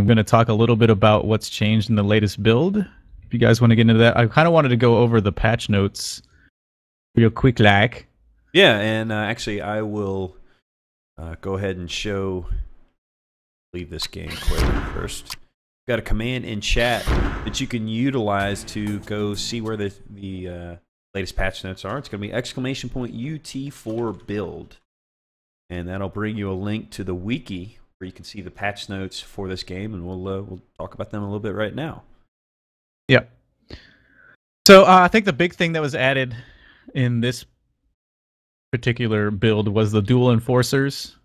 I'm going to talk a little bit about what's changed in the latest build. If you guys want to get into that, I kind of wanted to go over the patch notes real quick, like. Yeah, and actually, I will go ahead and leave this game quick first. Got a command in chat that you can utilize to go see where the latest patch notes are. It's going to be !UT4 build, and that'll bring you a link to the wiki where you can see the patch notes for this game, and we'll talk about them a little bit right now. Yep. So I think the big thing that was added in this particular build was the dual enforcers,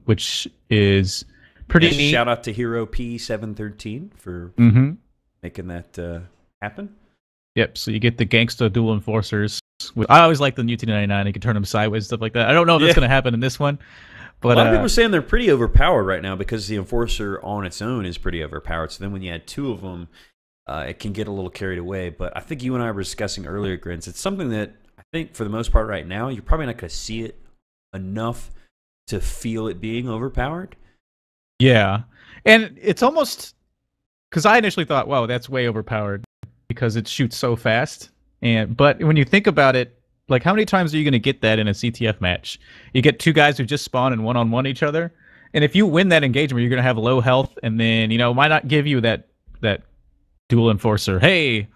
which is pretty neat. Shout out to Hero P713 for making that happen. Yep, so you get the gangsta dual enforcers. I always like the UT99. You can turn them sideways, stuff like that. I don't know if that's going to happen in this one. But a lot of people are saying they're pretty overpowered right now because the enforcer on its own is pretty overpowered. So then when you add two of them, it can get a little carried away. But I think you and I were discussing earlier, Grins, it's something that I think for the most part right now, you're probably not going to see it enough to feel it being overpowered. Yeah, and it's almost, because I initially thought, wow, that's way overpowered because it shoots so fast. But when you think about it, like, how many times are you going to get that in a CTF match? You get two guys who just spawn and one-on-one each other, and if you win that engagement, you're going to have low health, and then, you know, why not give you that dual enforcer? Hey,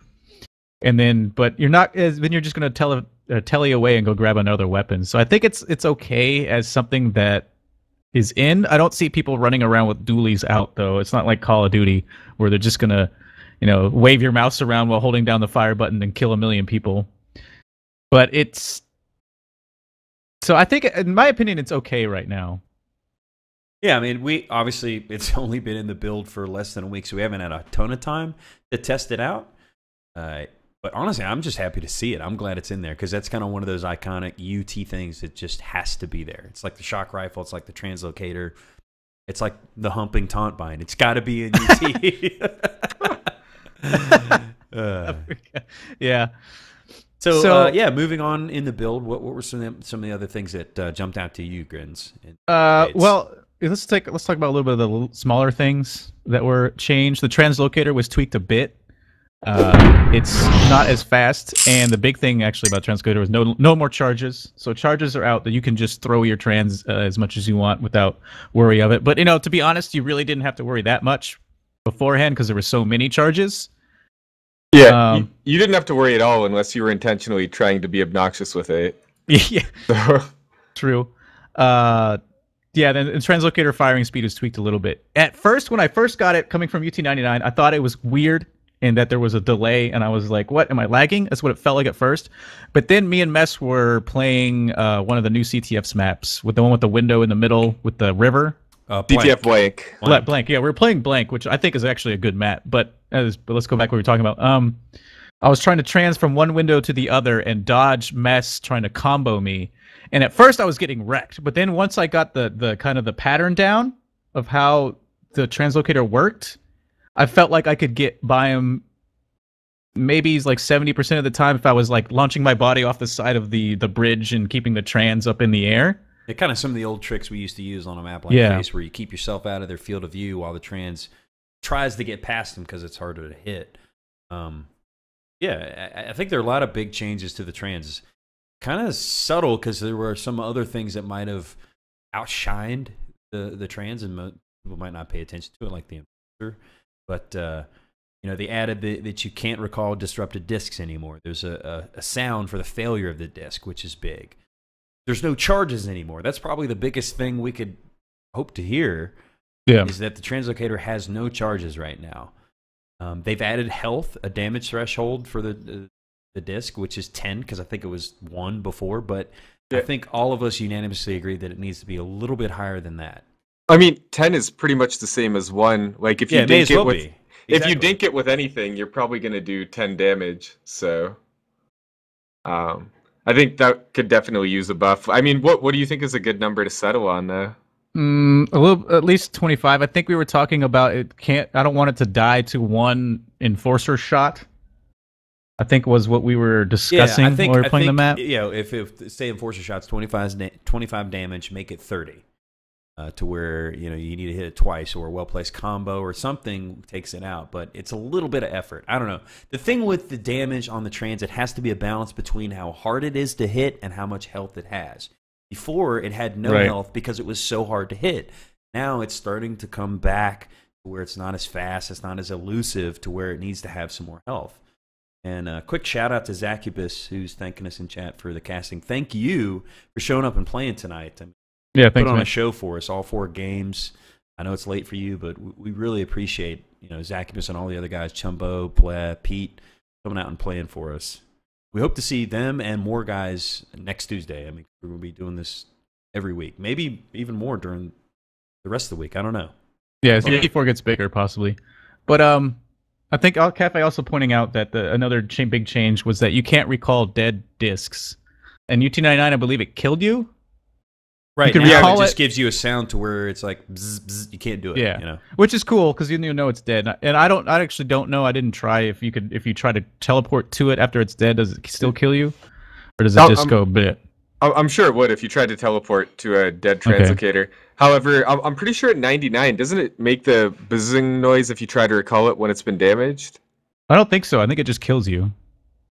and then, but you're not, then you're just going to telly away and go grab another weapon. So I think it's okay as something that is in. I don't see people running around with dualies out, though. It's not like Call of Duty where they're just going to, you know, wave your mouse around while holding down the fire button and kill a million people. But it's... So I think, in my opinion, it's okay right now. Yeah, I mean, obviously, it's only been in the build for less than a week, so we haven't had a ton of time to test it out. But honestly, I'm just happy to see it. I'm glad it's in there because that's kind of one of those iconic UT things that just has to be there. It's like the shock rifle. It's like the translocator. It's like the humping taunt bind. It's got to be in UT. Yeah. So yeah, moving on in the build, what were some of the other things that jumped out to you, Grins? Well, let's talk about a little bit of the smaller things that were changed. The translocator was tweaked a bit. It's not as fast, and the big thing actually about translocator was no more charges. So charges are out that you can just throw your trans as much as you want without worry of it. But, you know, to be honest, you really didn't have to worry that much beforehand because there were so many charges. Yeah, you didn't have to worry at all unless you were intentionally trying to be obnoxious with it. Yeah, true. Yeah, then translocator firing speed was tweaked a little bit. At first, when I first got it coming from UT99, I thought it was weird and that there was a delay, and I was like, what, am I lagging? That's what it felt like at first. But then me and Mess were playing one of the new CTF's maps, with the one with the window in the middle with the river. CTF blank. Blank. Yeah, we were playing blank, which I think is actually a good map. But let's go back to what we were talking about. I was trying to trans from one window to the other and dodge Mess trying to combo me. And at first I was getting wrecked. But then once I got the kind of the pattern down of how the translocator worked, I felt like I could get by him maybe like 70% of the time if I was like launching my body off the side of the bridge and keeping the trans up in the air. Yeah, kind of some of the old tricks we used to use on a map like this, where you keep yourself out of their field of view while the trans tries to get past them because it's harder to hit. Yeah, I think there are a lot of big changes to the trans. Kind of subtle because there were some other things that might have outshined the trans, and people might not pay attention to it, like the enforcer. But you know, they added that you can't recall disrupted discs anymore. There's a sound for the failure of the disc, which is big. There's no charges anymore. That's probably the biggest thing we could hope to hear. Yeah, is that the translocator has no charges right now. They've added health, a damage threshold for the disc, which is 10 because I think it was 1 before. But I think all of us unanimously agree that it needs to be a little bit higher than that. I mean, 10 is pretty much the same as 1. Like if you dink it with if you dink it with anything, you're probably going to do 10 damage. So, I think that could definitely use a buff. I mean, what do you think is a good number to settle on, though? At least 25. I think we were talking about I don't want it to die to one enforcer shot. I think was what we were discussing when we were playing the map. Yeah, if say enforcer shots 25 damage, make it 30. to where you need to hit it twice, or a well-placed combo or something takes it out. But it's a little bit of effort. I don't know. The thing with the damage on the trans, it has to be a balance between how hard it is to hit and how much health it has. Before, it had no health because it was so hard to hit. Now it's starting to come back to where it's not as fast, it's not as elusive, to where it needs to have some more health. And a quick shout out to Zacubus, who's thanking us in chat for the casting. Thank you for showing up and playing tonight. Yeah, thanks, put on man. a show for us, all 4 games. I know it's late for you, but we really appreciate Zacubus and all the other guys, Chumbo, Pleb, Pete, coming out and playing for us. We hope to see them and more guys next Tuesday. I mean, we're going to be doing this every week, maybe even more during the rest of the week. I don't know. Yeah, as UT4 gets bigger, possibly. But I think Cafe also pointing out that another big change was that you can't recall dead discs. And UT99, I believe it killed you. Right, now it just gives you a sound to where it's like bzz, bzz, you can't do it. Yeah, which is cool because you know it's dead. And I actually don't know. I didn't try if you try to teleport to it after it's dead, does it still kill you, or does it just go bit? I'm sure it would if you tried to teleport to a dead translocator. Okay. However, I'm pretty sure at 99, doesn't it make the buzzing noise if you try to recall it when it's been damaged? I don't think so. I think it just kills you.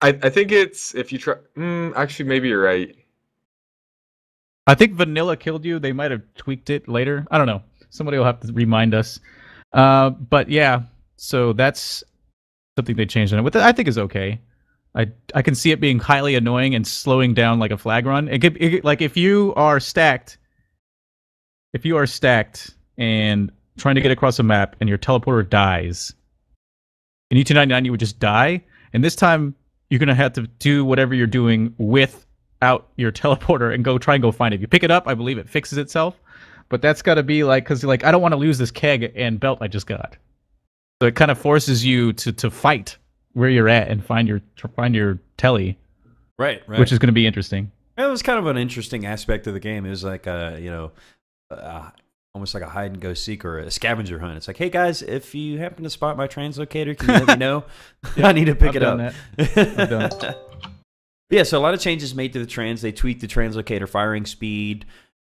I think it's if you try. Actually, maybe you're right. I think vanilla killed you. They might have tweaked it later. I don't know. Somebody will have to remind us. But yeah, so that's something they changed on it. Which I think is okay. I can see it being highly annoying and slowing down like a flag run. Like if you are stacked and trying to get across a map and your teleporter dies, in UT99 you would just die. And this time you're gonna have to do whatever you're doing without your teleporter and try and go find it. If you pick it up, I believe it fixes itself. But that's got to be like, because like I don't want to lose this keg and belt I just got. So it kind of forces you to fight where you're at and find your telly. Right. Which is going to be interesting. It was kind of an interesting aspect of the game. It was like almost like a hide and go seek or a scavenger hunt. It's like, hey guys, if you happen to spot my translocator, can you let me know? I need to pick it up. I've done it. Yeah, so a lot of changes made to the trans. They tweaked the translocator firing speed,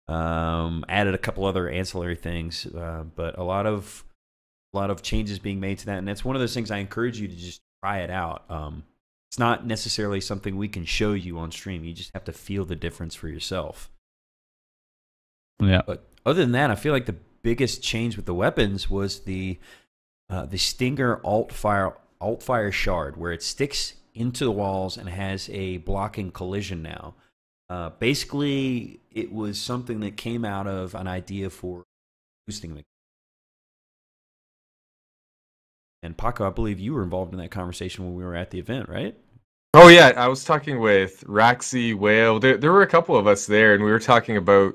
added a couple other ancillary things, but a lot of changes being made to that. And that's one of those things I encourage you to just try it out. It's not necessarily something we can show you on stream. You just have to feel the difference for yourself. Yeah. But other than that, I feel like the biggest change with the weapons was the Stinger alt fire shard, where it sticks into the walls and has a blocking collision now. Basically, it was something that came out of an idea for boosting the. And Paco, I believe you were involved in that conversation when we were at the event, right? Oh yeah, I was talking with Raxi, Whale. There were a couple of us there, and we were talking about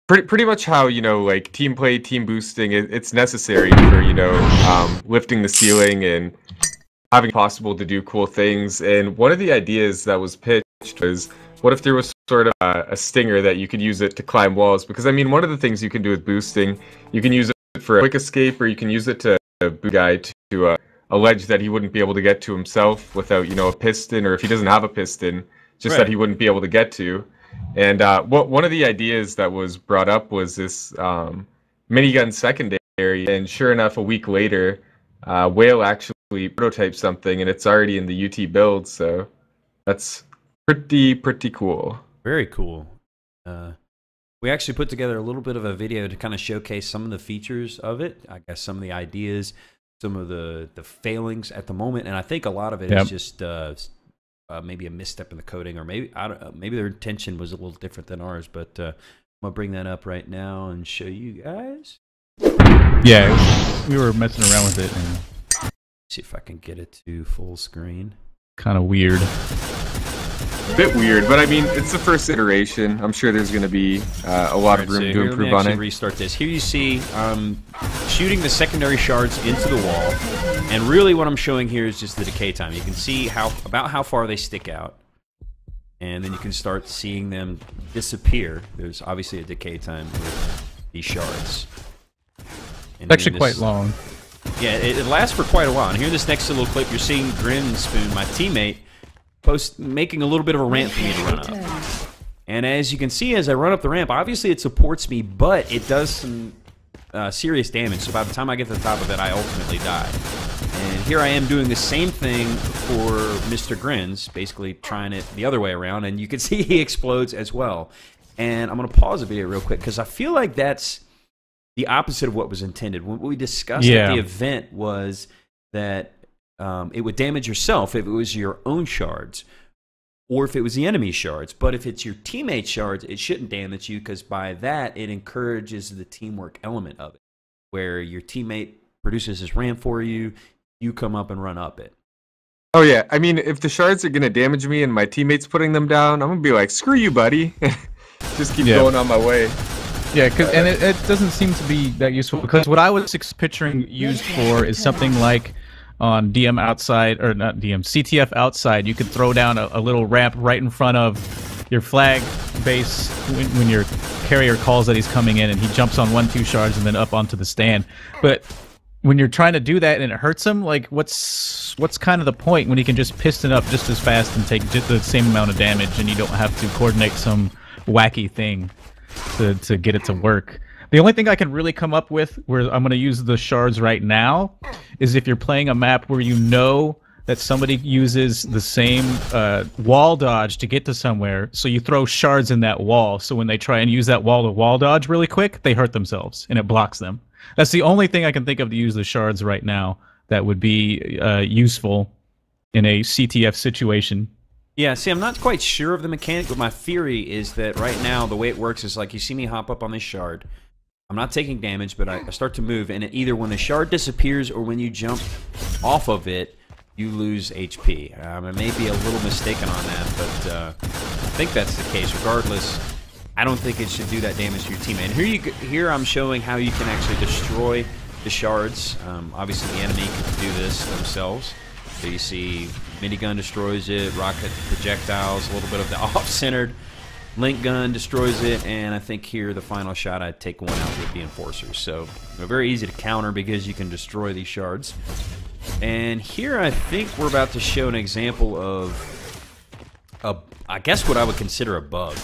pretty much how like team play, team boosting. It's necessary for lifting the ceiling and having it possible to do cool things. And one of the ideas that was pitched was, what if there was sort of a stinger that you could use it to climb walls? Because I mean, one of the things you can do with boosting, you can use it for a quick escape, or you can use it to boot a guy to a ledge that he wouldn't be able to get to himself without a piston, or if he doesn't have a piston, just that he wouldn't be able to get to. And one of the ideas that was brought up was this minigun secondary, and sure enough, a week later, Whale actually prototyped something, and it's already in the UT build, so that's pretty cool. Very cool. We actually put together a little bit of a video to kind of showcase some of the features of it, I guess some of the ideas, some of the failings at the moment, and I think a lot of it is just maybe a misstep in the coding, or maybe their intention was a little different than ours, but I'm going to bring that up right now and show you guys. Yeah, we were messing around with it. And see if I can get it to full screen. Kind of weird. A bit weird, but I mean, it's the first iteration. I'm sure there's going to be a lot of room to improve on it. Restart this. Here you see shooting the secondary shards into the wall, and really what I'm showing here is just the decay time. You can see about how far they stick out, and then you can start seeing them disappear. There's obviously a decay time with these shards. It's actually quite long. Yeah, it lasts for quite a while. And here in this next little clip, you're seeing Grin Spoon, my teammate, making a little bit of a rant for me to run up. And as you can see, as I run up the ramp, obviously it supports me, but it does some serious damage. So by the time I get to the top of it, I ultimately die. And here I am doing the same thing for Mr. Grins, basically trying it the other way around, and you can see he explodes as well. And I'm going to pause the video real quick, because I feel like that's the opposite of what was intended. What we discussed at the event was that it would damage yourself if it was your own shards, or if it was the enemy's shards. But if it's your teammate's shards, it shouldn't damage you, because by that, it encourages the teamwork element of it, where your teammate produces his ramp for you, you come up and run up it. Oh yeah, I mean, if the shards are gonna damage me and my teammate's putting them down, I'm gonna be like, screw you, buddy. Just keep going on my way. Yeah, and it doesn't seem to be that useful, because what I was picturing used for is something like on DM outside, or not DM, CTF outside, you could throw down a little ramp right in front of your flag base when your carrier calls that he's coming in, and he jumps on 1-2 shards and then up onto the stand. But when you're trying to do that and it hurts him, like what's kind of the point when he can just piston up just as fast and take just the same amount of damage, and you don't have to coordinate some wacky thing to get it to work? The only thing I can really come up with where I'm going to use the shards right now is if you're playing a map where you know that somebody uses the same wall dodge to get to somewhere, so you throw shards in that wall, so when they try and use that wall to wall dodge really quick, they hurt themselves and it blocks them. That's the only thing I can think of to use the shards right now that would be useful in a CTF situation. Yeah, see, I'm not quite sure of the mechanic, but my theory is that right now the way it works is like you see me hop up on this shard. I'm not taking damage, but I start to move, and either when the shard disappears or when you jump off of it, you lose HP. I may be a little mistaken on that, but I think that's the case. Regardless, I don't think it should do that damage to your teammate. And here I'm showing how you can actually destroy the shards. Obviously, the enemy can do this themselves. So you see minigun destroys it, rocket projectiles, a little bit of the off-centered. Link gun destroys it, and I think here the final shot I'd take one out with the enforcers. So very easy to counter because you can destroy these shards. And here I think we're about to show an example of I guess what I would consider a bug.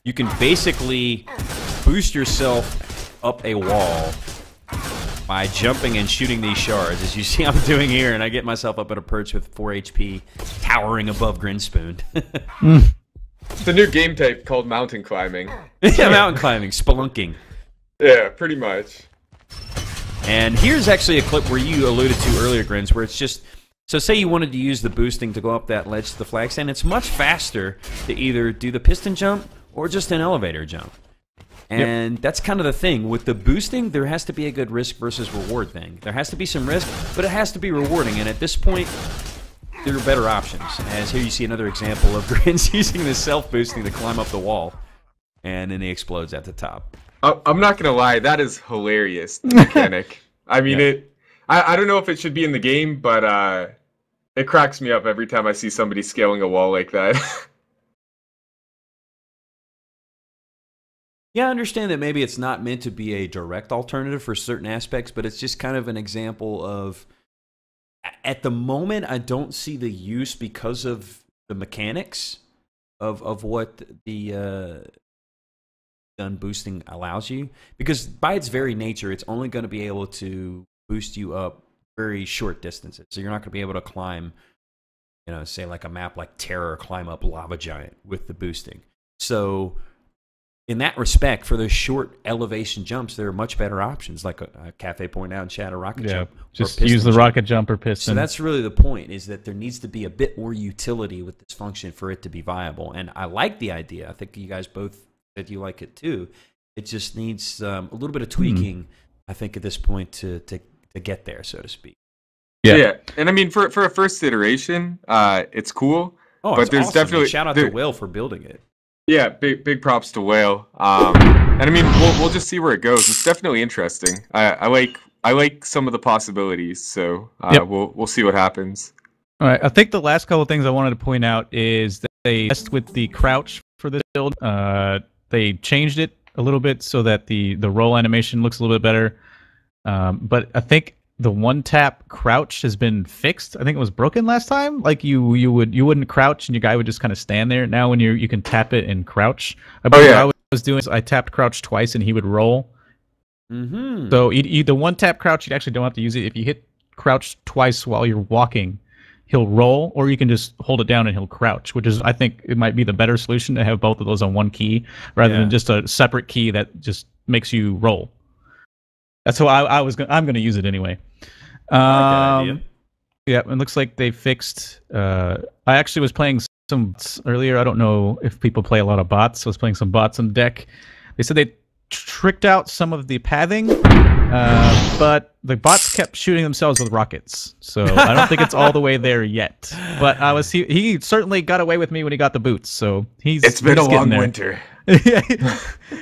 You can basically boost yourself up a wall by jumping and shooting these shards, as you see I'm doing here, and I get myself up at a perch with 4 HP, towering above Grinspoon. It's a new game type called mountain climbing. Yeah, mountain climbing, spelunking. Yeah, pretty much. And here's actually a clip where you alluded to earlier, Grins, where it's just, so say you wanted to use the boosting to go up that ledge to the flag stand, it's much faster to either do the piston jump or just an elevator jump. And that's kind of the thing. With the boosting, there has to be a good risk versus reward thing. There has to be some risk, but it has to be rewarding. And at this point, there are better options. As here you see another example of Grins using the self-boosting to climb up the wall. And then he explodes at the top. I'm not going to lie, that is hilarious, the mechanic. I mean, I don't know if it should be in the game, but it cracks me up every time I see somebody scaling a wall like that. Yeah, I understand that maybe it's not meant to be a direct alternative for certain aspects, but it's just kind of an example of, at the moment, I don't see the use because of the mechanics of what the gun boosting allows you. Because by its very nature, it's only going to be able to boost you up very short distances. So you're not going to be able to climb, you know, say like a map like Terror, climb up Lava Giant with the boosting. So in that respect, for those short elevation jumps, there are much better options, like a Cafe pointed out in chat, a rocket jump. Just use the rocket jump or piston. So that's really the point, is that there needs to be a bit more utility with this function for it to be viable. And I like the idea. I think you guys both said you like it too. It just needs a little bit of tweaking, I think, at this point to get there, so to speak. Yeah. And I mean, for a first iteration, it's cool. Oh, but it's there's awesome. definitely Shout out to Will for building it. Yeah, big props to Whale. And I mean, we'll just see where it goes. It's definitely interesting. I like some of the possibilities. So we'll see what happens. All right. I think the last couple of things I wanted to point out is that they messed with the crouch for this build. They changed it a little bit so that the roll animation looks a little bit better. But I think the one tap crouch has been fixed. I think it was broken last time. Like you wouldn't crouch and your guy would just kind of stand there. Now when you can tap it and crouch. What I was doing is I tapped crouch twice and he would roll. Mm-hmm. So the one tap crouch, you actually don't have to use it. If you hit crouch twice while you're walking, he'll roll, or you can just hold it down and he'll crouch, which is, I think, it might be the better solution to have both of those on one key rather than just a separate key that just makes you roll. That's how I'm going to use it anyway. Good idea. Yeah, it looks like they fixed. I actually was playing some bots earlier. I don't know if people play a lot of bots. I was playing some bots on deck. They said they tricked out some of the pathing, but the bots kept shooting themselves with rockets. So I don't think it's all the way there yet. But he certainly got away with me when he got the boots. So it's been a long winter.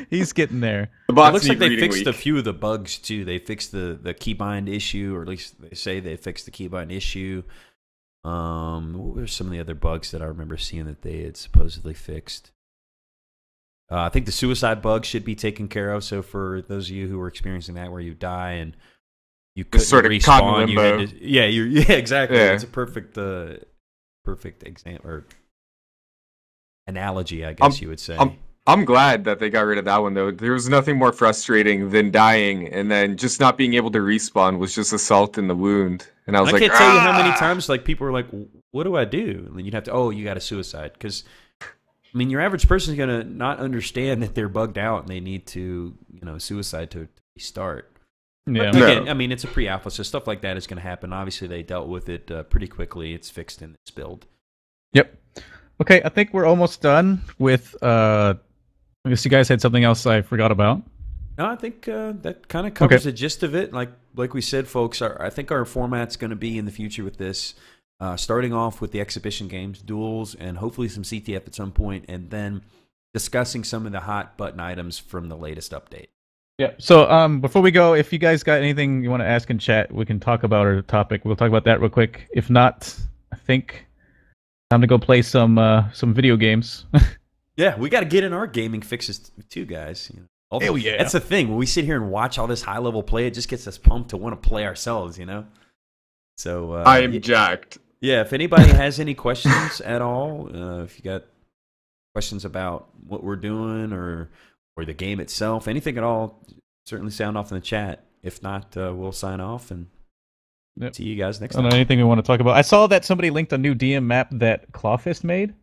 He's getting there. It looks like they fixed a few of the bugs too. They fixed the keybind issue, or at least they say they fixed the keybind issue. What were some of the other bugs that I remember seeing that they had supposedly fixed? I think the suicide bug should be taken care of. So for those of you who are experiencing that, where you die and you couldn't sort of respawn, exactly. Yeah. It's a perfect example or analogy, I guess you would say. I'm glad that they got rid of that one, though. There was nothing more frustrating than dying and then just not being able to respawn was just a salt in the wound. And I can't tell you how many times like people were like, "What do I do?" And then you'd have to, you got a suicide, because I mean, your average person is gonna not understand that they're bugged out and they need to, suicide to restart. Yeah. But again, I mean, it's a pre-alpha, so stuff like that is going to happen. Obviously, they dealt with it pretty quickly. It's fixed in this build. Yep. Okay, I think we're almost done with. I guess you guys had something else I forgot about. No, I think that kind of covers the gist of it. Like we said, folks, I think our format's going to be in the future with this. Starting off with the exhibition games, duels, and hopefully some CTF at some point, and then discussing some of the hot button items from the latest update. Yeah. So before we go, if you guys got anything you want to ask in chat, we can talk about our topic. We'll talk about that real quick. If not, I think time to go play some video games. Yeah, we got to get in our gaming fixes too, guys. Hell yeah. That's the thing. When we sit here and watch all this high level play, it just gets us pumped to want to play ourselves. So I am jacked. Yeah, if anybody has any questions at all, if you got questions about what we're doing or the game itself, anything at all, certainly sound off in the chat. If not, we'll sign off and see you guys next time. Anything we want to talk about? I saw that somebody linked a new DM map that Clawfist made.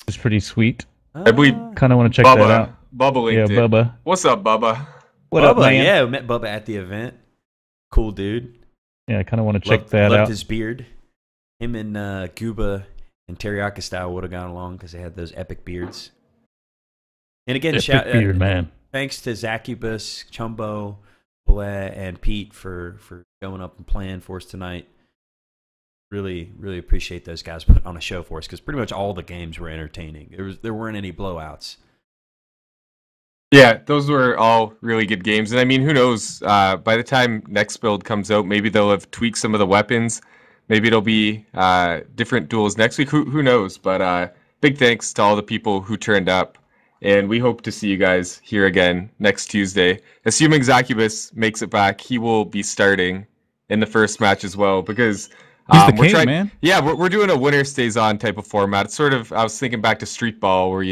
It's pretty sweet. I believe kind of want to check that out. Bubba linked it. Bubba. What's up, Bubba? What up, man? Yeah, we met Bubba at the event. Cool dude. Yeah, I kind of want to check that out. Loved his beard. Him and Gooba and Teriyaki Style would have gone along because they had those epic beards. And again, beard, man. Thanks to Zacubus, Chumbo, Bullet, and Pete for going up and playing for us tonight. Really, really appreciate those guys putting on a show for us, because pretty much all the games were entertaining. There weren't any blowouts. Yeah, those were all really good games. And I mean, who knows? By the time next build comes out, maybe they'll have tweaked some of the weapons. Maybe it'll be different duels next week. Who knows? But big thanks to all the people who turned up. And we hope to see you guys here again next Tuesday. Assuming Zacubus makes it back, he will be starting in the first match as well. Because he's the king, man. Yeah, we're doing a winner stays on type of format. It's sort of, I was thinking back to Street Ball, where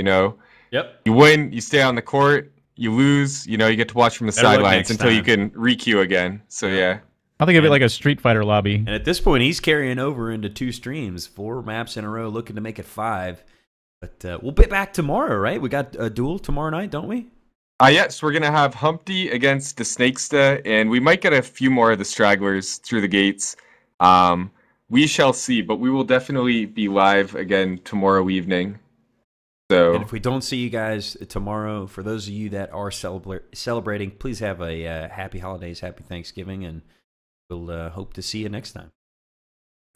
Yep. you win, you stay on the court, you lose, you get to watch from the sidelines until you can re-queue again. So yeah. I think of it like a Street Fighter lobby. And at this point, he's carrying over into 2 streams, 4 maps in a row, looking to make it 5. But we'll be back tomorrow, right? We got a duel tomorrow night, don't we? Yes, we're going to have Humpty against the Snakesta, and we might get a few more of the stragglers through the gates. We shall see, but we will definitely be live again tomorrow evening. So, and if we don't see you guys tomorrow, for those of you that are celebrating, please have a happy holidays, happy Thanksgiving, and we'll hope to see you next time.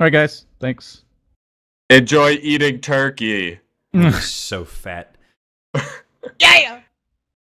All right, guys. Thanks. Enjoy eating turkey. You're so fat. Yeah.